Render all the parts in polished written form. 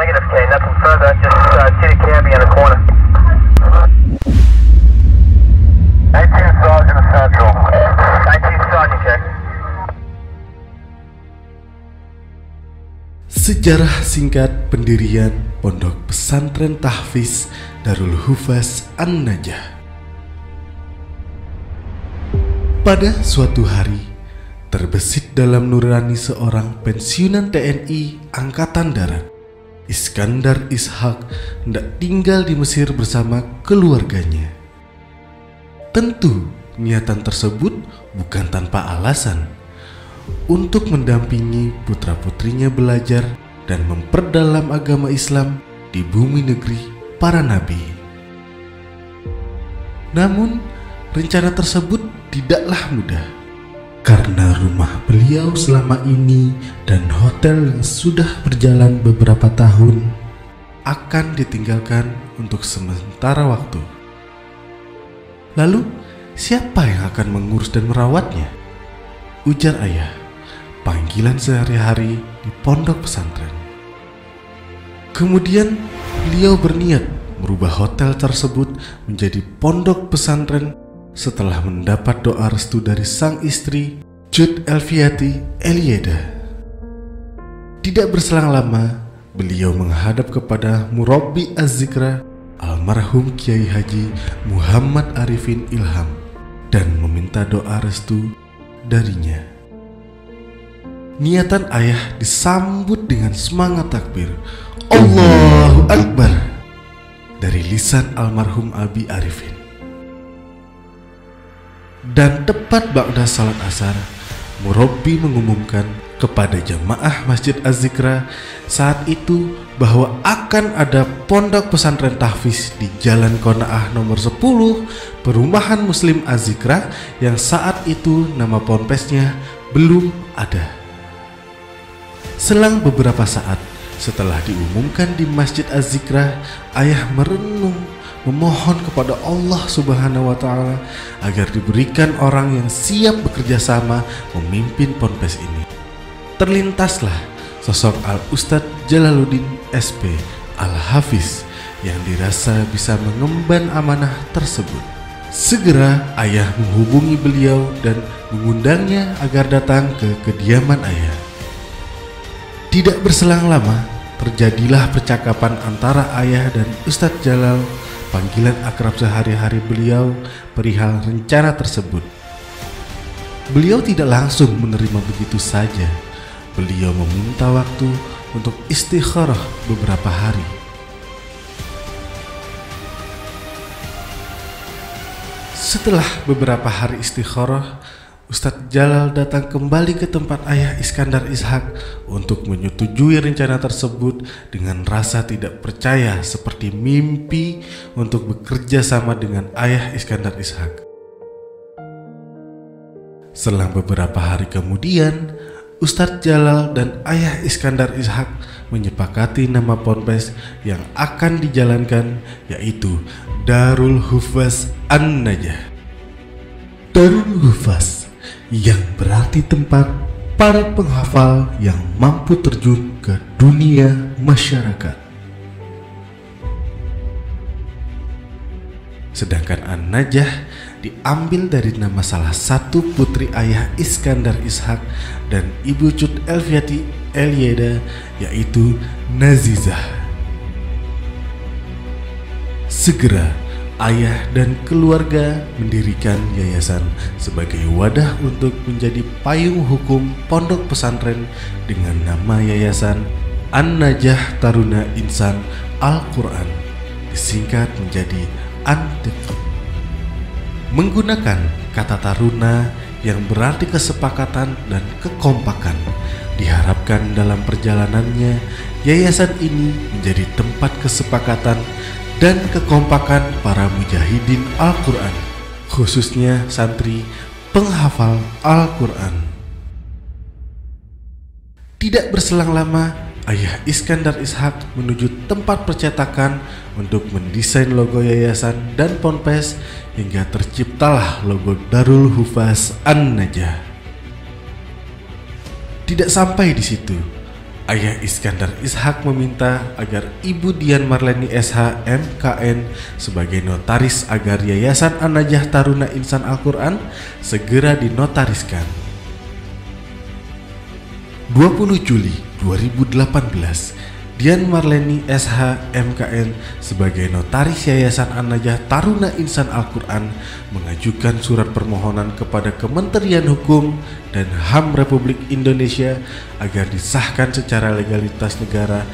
Negative, K. Nothing further. Just see the cabbie in the corner. 19 Sergeant Central. 19 Sergeant, K. Sejarah singkat pendirian Pondok Pesantren Tahfiz Darul Hufaz An-Najah. Pada suatu hari, terbesit dalam nurani seorang pensiunan TNI Angkatan Darat, Iskandar Ishak, hendak tinggal di Mesir bersama keluarganya. Tentu, niatan tersebut bukan tanpa alasan, untuk mendampingi putra-putrinya belajar dan memperdalam agama Islam di bumi negeri para nabi. Namun, rencana tersebut tidaklah mudah, karena rumah beliau selama ini dan hotel yang sudah berjalan beberapa tahun akan ditinggalkan untuk sementara waktu. Lalu, siapa yang akan mengurus dan merawatnya? Ujar ayah, panggilan sehari-hari di pondok pesantren. Kemudian beliau berniat merubah hotel tersebut menjadi pondok pesantren setelah mendapat doa restu dari sang istri Jud Elviati Elieda. Tidak berselang lama, beliau menghadap kepada Murabbi Az-Zikra almarhum Kiai Haji Muhammad Arifin Ilham dan meminta doa restu darinya. Niatan ayah disambut dengan semangat takbir, Allahu Akbar, dari lisan almarhum Abi Arifin. Dan tepat ba'da salat asar, Murabbi mengumumkan kepada jamaah Masjid Az-Zikra saat itu bahwa akan ada pondok pesantren tahfiz di Jalan Qanaah nomor 10 Perumahan Muslim Az-Zikra yang saat itu nama ponpesnya belum ada. Selang beberapa saat setelah diumumkan di Masjid Az-Zikra, ayah merenung memohon kepada Allah Subhanahu wa Ta'ala agar diberikan orang yang siap bekerja sama memimpin ponpes ini. Terlintaslah sosok Al-Ustadz Jalaluddin SP Al-Hafiz yang dirasa bisa mengemban amanah tersebut. Segera ayah menghubungi beliau dan mengundangnya agar datang ke kediaman ayah. Tidak berselang lama, terjadilah percakapan antara ayah dan Ustadz Jalal, panggilan akrab sehari-hari beliau, perihal rencana tersebut. Beliau tidak langsung menerima begitu saja. Beliau meminta waktu untuk istikharah beberapa hari. Setelah beberapa hari istikharah, Ustadz Jalal datang kembali ke tempat ayah Iskandar Ishak untuk menyetujui rencana tersebut dengan rasa tidak percaya seperti mimpi untuk bekerja sama dengan ayah Iskandar Ishak. Selang beberapa hari kemudian, Ustadz Jalal dan ayah Iskandar Ishak menyepakati nama ponpes yang akan dijalankan, yaitu Darul Hufaz An-Najah. Darul Hufaz yang berarti tempat para penghafal yang mampu terjun ke dunia masyarakat. Sedangkan An-Najah diambil dari nama salah satu putri ayah Iskandar Ishak dan ibu Jud Elviati Elieda, yaitu Nazizah. Segera ayah dan keluarga mendirikan yayasan sebagai wadah untuk menjadi payung hukum pondok pesantren dengan nama Yayasan An-Najah Taruna Insan Al-Quran, disingkat menjadi ANTIQ. Menggunakan kata taruna yang berarti kesepakatan dan kekompakan, diharapkan dalam perjalanannya yayasan ini menjadi tempat kesepakatan dan kekompakan para mujahidin Al-Quran, khususnya santri penghafal Al-Quran. Tidak berselang lama, ayah Iskandar Ishak menuju tempat percetakan untuk mendesain logo yayasan dan ponpes hingga terciptalah logo Darul Hufaz An-Najah. Tidak sampai di situ, Ayah Iskandar Ishak meminta agar Ibu Dian Marleni SH MKN sebagai notaris agar Yayasan An-Najah Taruna Insan Al-Quran segera dinotariskan. 20 Juli 2018, Dian Marleni SH MKN sebagai notaris Yayasan An-Najah Taruna Insan Al-Quran mengajukan surat permohonan kepada Kementerian Hukum dan HAM Republik Indonesia agar disahkan secara legalitas negara.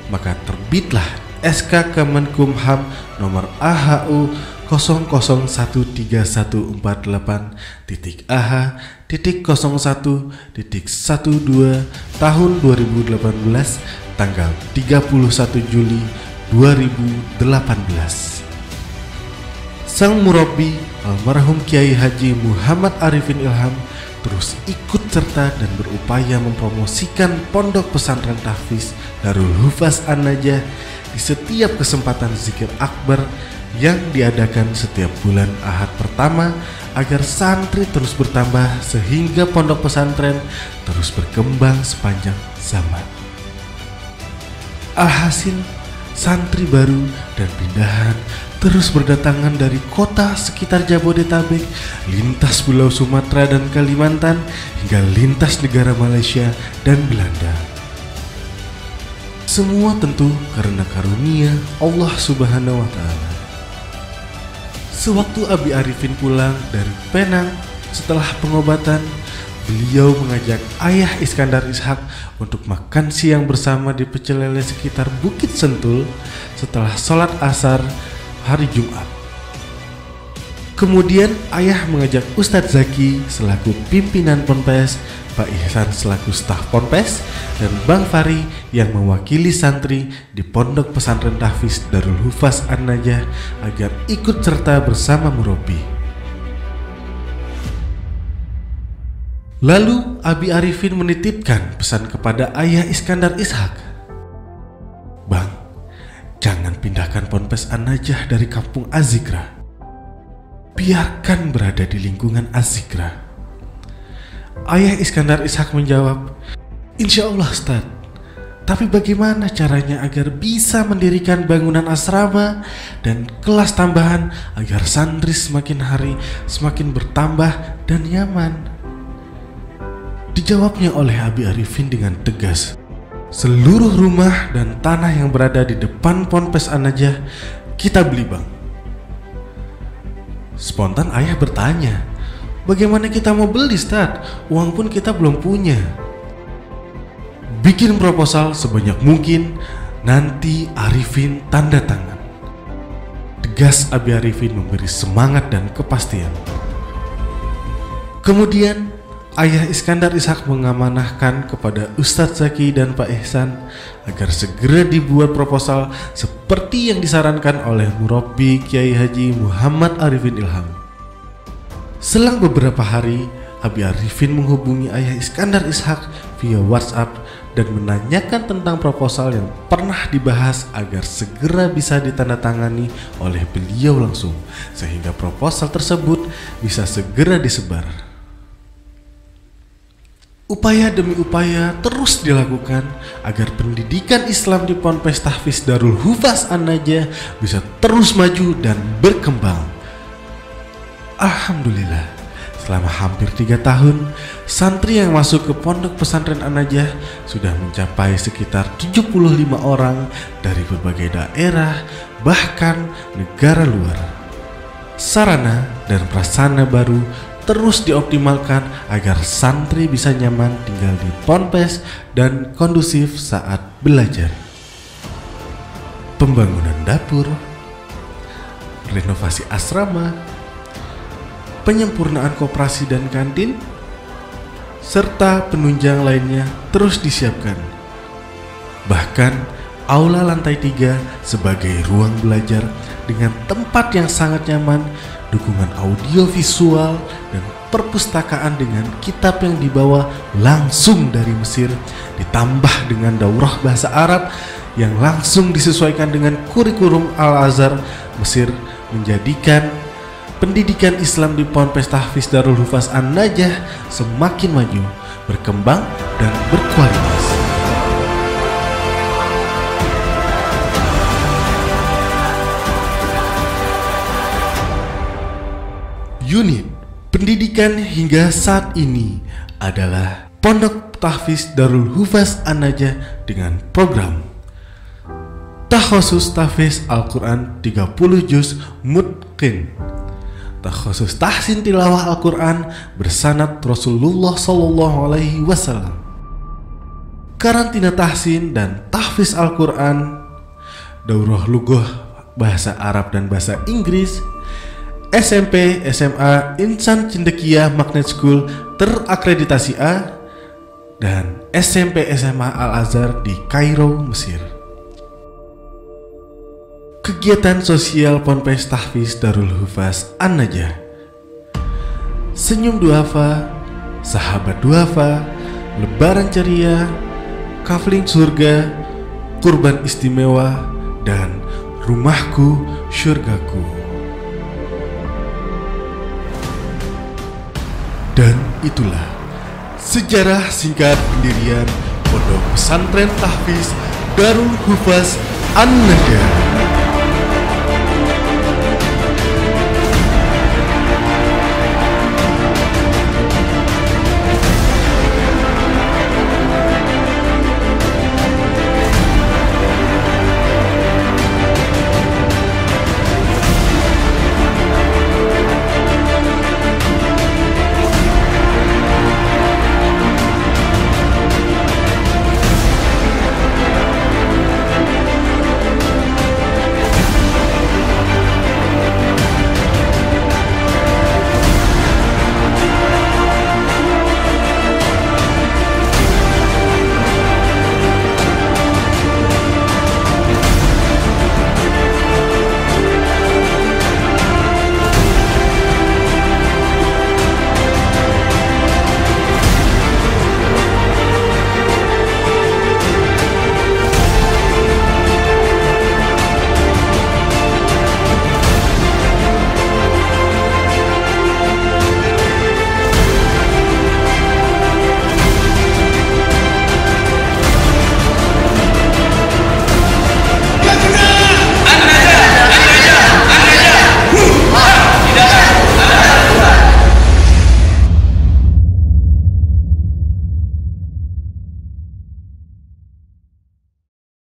Maka terbitlah SK Kemenkumham nomor AHU 0013.AH.01.12 tahun 2018 tanggal 31 Juli 2018. Sang murabbi almarhum Kiai Haji Muhammad Arifin Ilham terus ikut serta dan berupaya mempromosikan pondok pesantren tahfiz Darul Hufaz An-Najah di setiap kesempatan zikir akbar yang diadakan setiap bulan Ahad pertama agar santri terus bertambah sehingga pondok pesantren terus berkembang sepanjang zaman. Alhasil, santri baru dan pindahan terus berdatangan dari kota sekitar Jabodetabek, lintas Pulau Sumatera dan Kalimantan, hingga lintas negara Malaysia dan Belanda. Semua tentu karena karunia Allah Subhanahu wa Ta'ala. Sewaktu Abi Arifin pulang dari Penang setelah pengobatan, beliau mengajak Ayah Iskandar Ishak untuk makan siang bersama di pecel lele sekitar Bukit Sentul setelah sholat asar hari Jumat. Kemudian Ayah mengajak Ustadz Zaki selaku pimpinan Ponpes, Pak Ihsan selaku staf Ponpes, dan Bang Fari yang mewakili santri di Pondok Pesantren Tahfiz Darul Hufaz An-Najah agar ikut serta bersama murabbi. Lalu Abi Arifin menitipkan pesan kepada Ayah Iskandar Ishak, "Bang, jangan pindahkan Ponpes An-Najah dari kampung Az-Zikra. Biarkan berada di lingkungan Az-Zikra." Ayah Iskandar Ishak menjawab, "Insya Allah Ustaz, tapi bagaimana caranya agar bisa mendirikan bangunan asrama dan kelas tambahan agar santri semakin hari semakin bertambah dan nyaman?" Dijawabnya oleh Abi Arifin dengan tegas, "Seluruh rumah dan tanah yang berada di depan Ponpes An-Najah kita beli, Bang." Spontan Ayah bertanya, "Bagaimana kita mau beli, Ustaz? Uang pun kita belum punya." "Bikin proposal sebanyak mungkin, nanti Arifin tanda tangan." Tegas Abi Arifin memberi semangat dan kepastian. Kemudian Ayah Iskandar Ishak mengamanahkan kepada Ustadz Zaki dan Pak Ihsan agar segera dibuat proposal seperti yang disarankan oleh murabbi Kiai Haji Muhammad Arifin Ilham. Selang beberapa hari, Abi Arifin menghubungi Ayah Iskandar Ishak via WhatsApp dan menanyakan tentang proposal yang pernah dibahas agar segera bisa ditandatangani oleh beliau langsung, sehingga proposal tersebut bisa segera disebar. Upaya demi upaya terus dilakukan agar pendidikan Islam di Ponpes Tahfiz Darul Hufaz An-Najah bisa terus maju dan berkembang. Alhamdulillah, selama hampir 3 tahun, santri yang masuk ke Pondok Pesantren An-Najah sudah mencapai sekitar 75 orang dari berbagai daerah, bahkan negara luar. Sarana dan prasarana baru terus dioptimalkan agar santri bisa nyaman tinggal di Ponpes dan kondusif saat belajar. Pembangunan dapur, renovasi asrama, penyempurnaan koperasi dan kantin, serta penunjang lainnya terus disiapkan. Bahkan aula lantai 3 sebagai ruang belajar dengan tempat yang sangat nyaman, dukungan audio visual, dan perpustakaan dengan kitab yang dibawa langsung dari Mesir, ditambah dengan daurah bahasa Arab yang langsung disesuaikan dengan kurikulum Al-Azhar Mesir, menjadikan pendidikan Islam di Ponpes Tahfiz Darul Hufaz An-Najah semakin maju, berkembang, dan berkualitas. unit pendidikan hingga saat ini adalah Pondok Tahfiz Darul Hufaz An-Najah dengan program Takhusus Tahfiz Al-Quran 30 Juz Mutqin, Takhusus Tahsin Tilawah Al-Quran bersanad Rasulullah SAW, Karantina Tahsin dan Tahfiz Al-Quran, Daurah Lughah Bahasa Arab dan Bahasa Inggris, SMP, SMA, Insan Cendekia Magnet School terakreditasi A, dan SMP SMA Al-Azhar di Kairo, Mesir. Kegiatan sosial Ponpes Tahfiz Darul Hufaz An-Najah: Senyum Duafa, Sahabat Duafa, Lebaran Ceria, Kafling Surga, Kurban Istimewa, dan Rumahku Syurgaku. Dan itulah sejarah singkat pendirian Pondok Pesantren Tahfiz Darul Hufaz An-Najah.